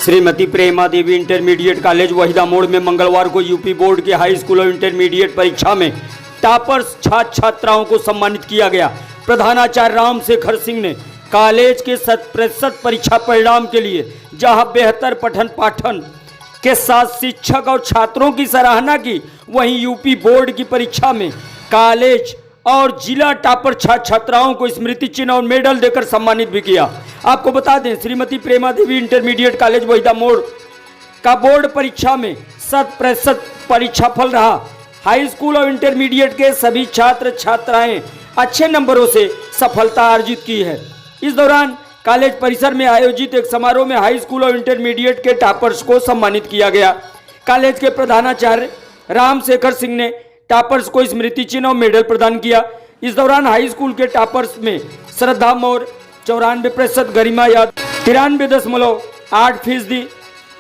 श्रीमती प्रेमा देवी intermediate college Waheeda मोड़ में मंगलवार को यूपी बोर्ड के हाई स्कूल और इंटरमीडिएट परीक्षा में टॉपर्स छात्र छात्राओं को सम्मानित किया गया। प्रधानाचार्य रामशेखर सिंह ने कॉलेज के 100% परीक्षा परिणाम के लिए जहां बेहतर पठन पाठन के साथ शिक्षक और छात्रों की सराहना की, वहीं यूपी बोर्ड की परीक्षा में कॉलेज और जिला टॉपर छात्र छात्राओं को स्मृति चिन्ह और मेडल देकर सम्मानित भी किया। आपको बता दें, श्रीमती प्रेमा देवी इंटरमीडिएट कॉलेज वहीदा मोड़ का बोर्ड परीक्षा में 100% परीक्षा फल रहा। हाई स्कूल और इंटरमीडिएट के सभी छात्र छात्राएं अच्छे नंबरों से सफलता अर्जित की है। इस दौरान कॉलेज परिसर में आयोजित एक समारोह में हाई स्कूल और इंटरमीडिएट के टॉपर्स को सम्मानित किया गया। कॉलेज के प्रधानाचार्य रामशेखर सिंह ने टॉपर्स को स्मृति चिन्ह और मेडल प्रदान किया। इस दौरान हाई स्कूल के टॉपर्स में श्रद्धा मौर्य 94%, गरिमा यादव 93.8%,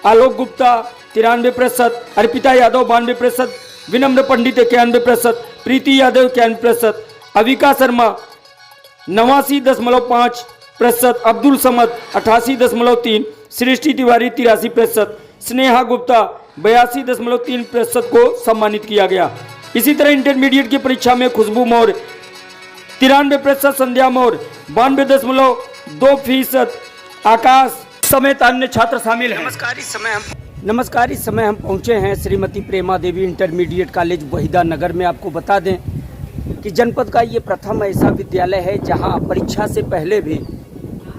आलोक गुप्ता 93%, अर्पिता यादव 92%, विनम्र पंडित 91%, प्रीति यादव 91%, अविका शर्मा 89.5%, अब्दुल समद 88.3%, सृष्टि तिवारी 83%, स्नेहा गुप्ता 82.3% को सम्मानित किया गया। इसी तरह इंटरमीडिएट की परीक्षा में खुशबू मौर्य 93%, संध्या मौर्य 92.2%, आकाश समेत अन्य छात्र शामिल हैं। नमस्कार, इस समय हम पहुंचे हैं श्रीमती प्रेमा देवी इंटरमीडिएट कॉलेज वहीदा नगर में। आपको बता दें कि जनपद का ये प्रथम ऐसा विद्यालय है जहां परीक्षा से पहले भी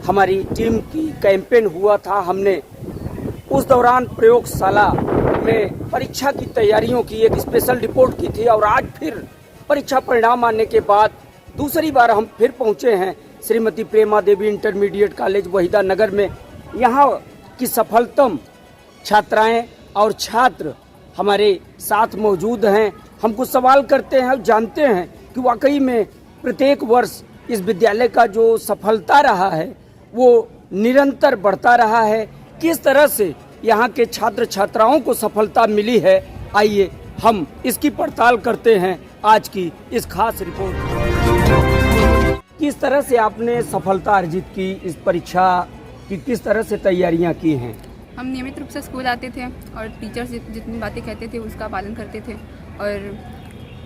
हमारी टीम की कैंपेन हुआ था। हमने उस दौरान प्रयोगशाला में परीक्षा की तैयारियों की एक स्पेशल रिपोर्ट की थी और आज फिर परीक्षा परिणाम आने के बाद दूसरी बार हम फिर पहुंचे हैं श्रीमती प्रेमा देवी इंटरमीडिएट कॉलेज वहीदा नगर में। यहाँ की सफलतम छात्राएं और छात्र हमारे साथ मौजूद हैं। हम कुछ सवाल करते हैं और जानते हैं कि वाकई में प्रत्येक वर्ष इस विद्यालय का जो सफलता रहा है वो निरंतर बढ़ता रहा है। किस तरह से यहाँ के छात्र छात्राओं को सफलता मिली है, आइए हम इसकी पड़ताल करते हैं आज की इस खास रिपोर्ट। किस तरह से आपने सफलता अर्जित की, इस परीक्षा की किस तरह से तैयारियां की हैं? हम नियमित रूप से स्कूल आते थे और टीचर्स जितनी बातें कहते थे उसका पालन करते थे और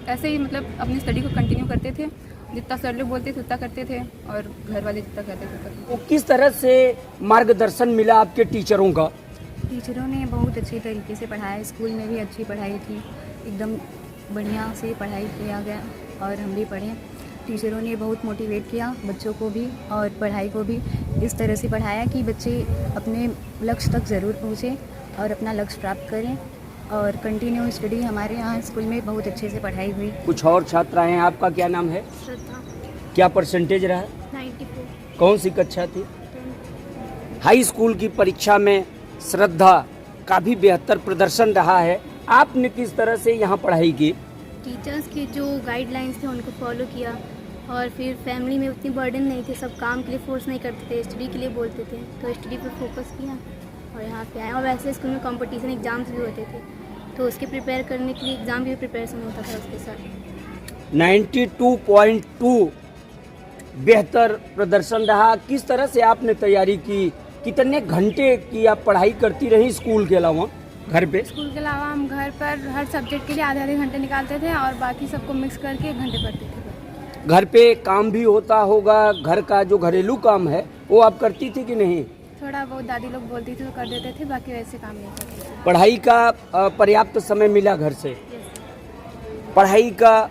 ऐसे ही मतलब अपनी स्टडी को कंटिन्यू करते थे। जितना सर लोग बोलते थे उतना करते थे और घर वाले जितना कहते थे। वो किस तरह से मार्गदर्शन मिला आपके टीचरों का? टीचरों ने बहुत अच्छी तरीके से पढ़ाया। स्कूल में भी अच्छी पढ़ाई थी, एकदम बढ़िया से पढ़ाई किया गया और हम भी पढ़े। टीचरों ने बहुत मोटिवेट किया बच्चों को भी और पढ़ाई को भी इस तरह से पढ़ाया कि बच्चे अपने लक्ष्य तक ज़रूर पहुँचें और अपना लक्ष्य प्राप्त करें। और कंटिन्यू स्टडी हमारे यहाँ स्कूल में बहुत अच्छे से पढ़ाई हुई। कुछ और छात्रा हैं, आपका क्या नाम है? श्रद्धा। क्या परसेंटेज रहा? 94। कौन सी कक्षा थी? हाई स्कूल की परीक्षा में श्रद्धा का भी बेहतर प्रदर्शन रहा है। आपने किस तरह से यहाँ पढ़ाई की? टीचर्स के जो गाइडलाइंस थे उनको फॉलो किया और फिर फैमिली में उतनी बर्डन नहीं थे, सब काम के लिए फोर्स नहीं करते थे, स्टडी के लिए बोलते थे, तो स्टडी पर फोकस किया और यहाँ पे आए। और वैसे स्कूल में कंपटीशन एग्जाम्स भी होते थे तो उसके प्रिपेयर करने के लिए एग्ज़ाम भी प्रिपरेशन होता था उसके साथ। 92.2 बेहतर प्रदर्शन रहा। किस तरह से आपने तैयारी की? कितने घंटे की आप पढ़ाई करती रही स्कूल के अलावा घर पे? स्कूल के अलावा हम घर पर हर सब्जेक्ट के लिए आधे घंटे निकालते थे और बाकी सबको मिक्स करके 1 घंटे पढ़ते थे। घर पे काम भी होता होगा, घर का जो घरेलू काम है वो आप करती थी कि नहीं? थोड़ा बहुत दादी लोग बोलती थी तो कर देते थे, बाकी वैसे काम नहीं करते थे। पढ़ाई का पर्याप्त समय मिला घर से? पढ़ाई का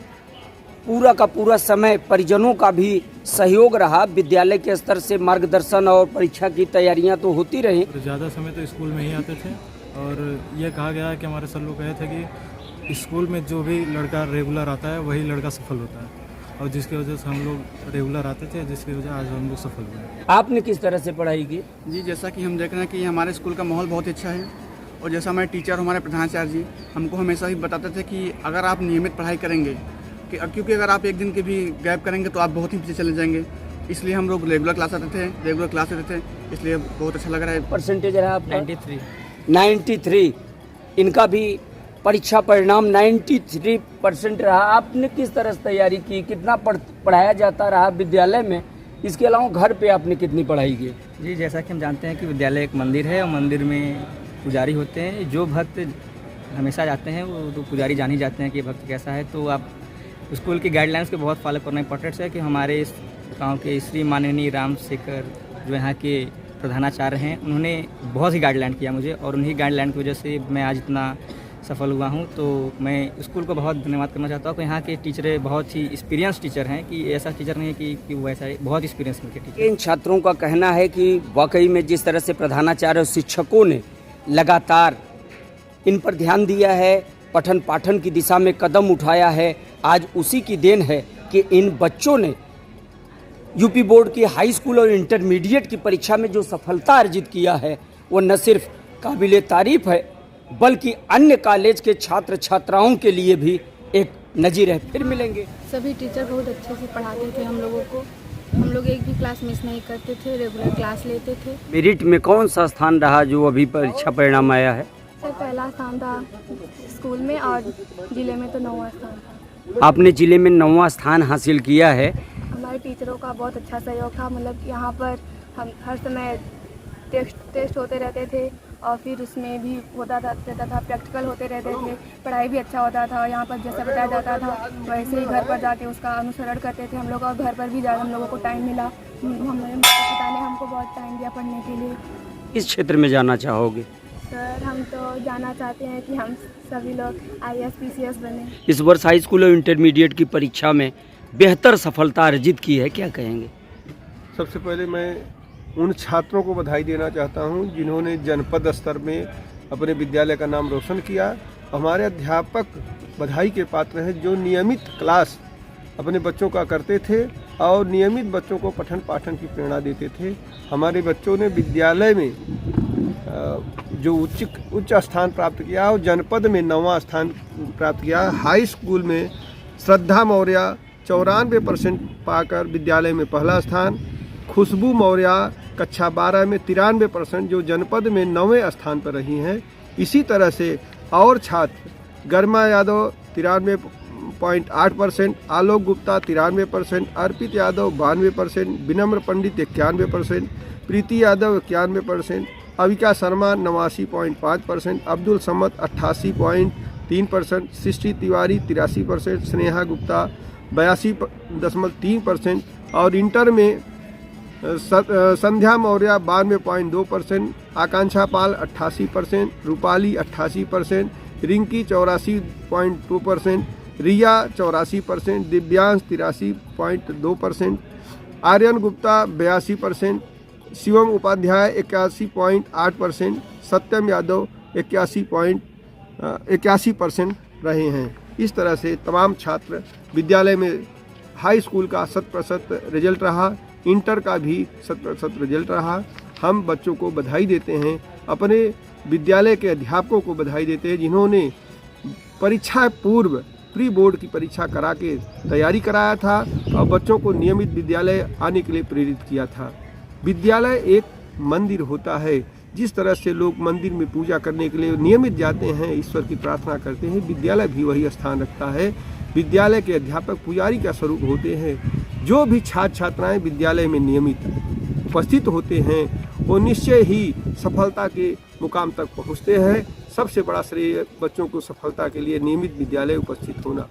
पूरा समय परिजनों का भी सहयोग रहा? विद्यालय के स्तर से मार्गदर्शन और परीक्षा की तैयारियां तो होती रही? ज़्यादा समय तो स्कूल में ही आते थे और ये कहा गया कि हमारे सर लोग कहे थे कि स्कूल में जो भी लड़का रेगुलर आता है वही लड़का सफल होता है और जिसकी वजह से हम लोग रेगुलर आते थे, जिसकी वजह आज हम लोग सफल हुए। आपने किस तरह से पढ़ाई की? जी, जैसा कि हम देख रहे हैं कि हमारे स्कूल का माहौल बहुत अच्छा है और जैसा हमारे टीचर हमारे प्रधानाचार्य जी हमको हमेशा ही बताते थे कि अगर आप नियमित पढ़ाई करेंगे क्योंकि अगर आप एक दिन के भी गैप करेंगे तो आप बहुत ही पीछे चले जाएंगे, इसलिए हम लोग रेगुलर क्लास आते थे, रेगुलर क्लास देते थे, इसलिए बहुत अच्छा लग रहा है। परसेंटेज रहा आपका? 93। इनका भी परीक्षा परिणाम 93% रहा। आपने किस तरह से तैयारी की? कितना पढ़ाया जाता रहा विद्यालय में इसके अलावा घर पे आपने कितनी पढ़ाई की? जी, जैसा कि हम जानते हैं कि विद्यालय एक मंदिर है और मंदिर में पुजारी होते हैं। जो भक्त हमेशा जाते हैं वो तो पुजारी जान ही जाते हैं कि भक्त कैसा है। तो आप स्कूल की गाइडलाइंस को बहुत फॉलो करना इंपॉर्टेंट है कि हमारे इस गांव के श्री माननीय रामशेखर जो यहाँ के प्रधानाचार्य हैं, उन्होंने बहुत ही गाइडलाइन किया मुझे और उन्हीं गाइडलाइन की वजह से मैं आज इतना सफल हुआ हूँ। तो मैं स्कूल को बहुत धन्यवाद करना चाहता हूँ कि यहाँ के टीचर बहुत ही एक्सपीरियंस टीचर हैं, कि ऐसा टीचर नहीं है कि वो ऐसा बहुत एक्सपीरियंस के टीचर। इन छात्रों का कहना है कि वाकई में जिस तरह से प्रधानाचार्य और शिक्षकों ने लगातार इन पर ध्यान दिया है, पठन पाठन की दिशा में कदम उठाया है, आज उसी की देन है कि इन बच्चों ने यूपी बोर्ड की हाई स्कूल और इंटरमीडिएट की परीक्षा में जो सफलता अर्जित किया है वो न सिर्फ काबिले तारीफ है बल्कि अन्य कॉलेज के छात्र छात्राओं के लिए भी एक नज़ीर है। फिर मिलेंगे। सभी टीचर बहुत अच्छे से पढ़ाते थे हम लोगों को। हम लोग एक भी क्लास मिस नहीं करते थे, रेगुलर क्लास लेते थे। मेरिट में कौन सा स्थान रहा जो अभी परीक्षा परिणाम आया है? सर पहला स्थान था स्कूल में और जिले में तो 9वां स्थान था। आपने जिले में 9वां स्थान हासिल किया है। हमारे टीचरों का बहुत अच्छा सहयोग था। मतलब यहाँ पर हम हर समय टेस्ट होते रहते थे और फिर उसमें भी रहता था, प्रैक्टिकल होते रहते थे, पढ़ाई भी अच्छा होता था। यहाँ पर जैसा बताया जाता था वैसे ही घर पर जाके उसका अनुसरण करते थे हम लोग और घर पर भी ज़्यादा हम लोगों को टाइम मिला। हमारे माता पिता ने हमको बहुत टाइम दिया पढ़ने के लिए। किस क्षेत्र में जाना चाहोगे? सर हम तो जाना चाहते हैं कि हम सभी लोग IAS PCS बने। इस वर्ष हाई स्कूल और इंटरमीडिएट की परीक्षा में बेहतर सफलता अर्जित की है, क्या कहेंगे? सबसे पहले मैं उन छात्रों को बधाई देना चाहता हूं जिन्होंने जनपद स्तर में अपने विद्यालय का नाम रोशन किया। हमारे अध्यापक बधाई के पात्र हैं जो नियमित क्लास अपने बच्चों का करते थे और नियमित बच्चों को पठन पाठन की प्रेरणा देते थे। हमारे बच्चों ने विद्यालय में जो उच्च स्थान प्राप्त किया और जनपद में 9वां स्थान प्राप्त किया। हाई स्कूल में श्रद्धा मौर्य 94% पाकर विद्यालय में पहला स्थान, खुशबू मौर्य कक्षा 12 में 93% जो जनपद में 9वें स्थान पर रही हैं। इसी तरह से और छात्र गर्मा यादव 93.8%, आलोक गुप्ता 93%, अर्पित यादव 92%, विनम्र पंडित 91%, प्रीति यादव 91%, अविका शर्मा 89.5%, अब्दुल समद 88.3%, सृष्टि तिवारी 83%, स्नेहा गुप्ता 82.3% और इंटर में संध्या मौर्य 92.2%, आकांक्षा पाल 88%, रूपाली 88%, रिंकी 84.2%, रिया 84%, दिव्यांश 83.2%, आर्यन गुप्ता 82%, शिवम उपाध्याय 81.8%, सत्यम यादव 81% रहे हैं। इस तरह से तमाम छात्र विद्यालय में हाई स्कूल का 100% रिजल्ट रहा, इंटर का भी 100% रिजल्ट रहा। हम बच्चों को बधाई देते हैं, अपने विद्यालय के अध्यापकों को बधाई देते हैं जिन्होंने परीक्षा पूर्व प्री बोर्ड की परीक्षा करा के तैयारी कराया था और बच्चों को नियमित विद्यालय आने के लिए प्रेरित किया था। विद्यालय एक मंदिर होता है, जिस तरह से लोग मंदिर में पूजा करने के लिए नियमित जाते हैं, ईश्वर की प्रार्थना करते हैं, विद्यालय भी वही स्थान रखता है। विद्यालय के अध्यापक पुजारी का स्वरूप होते हैं। जो भी छात्र छात्राएं विद्यालय में नियमित उपस्थित होते हैं वो निश्चय ही सफलता के मुकाम तक पहुंचते हैं। सबसे बड़ा श्रेय बच्चों को सफलता के लिए नियमित विद्यालय उपस्थित होना।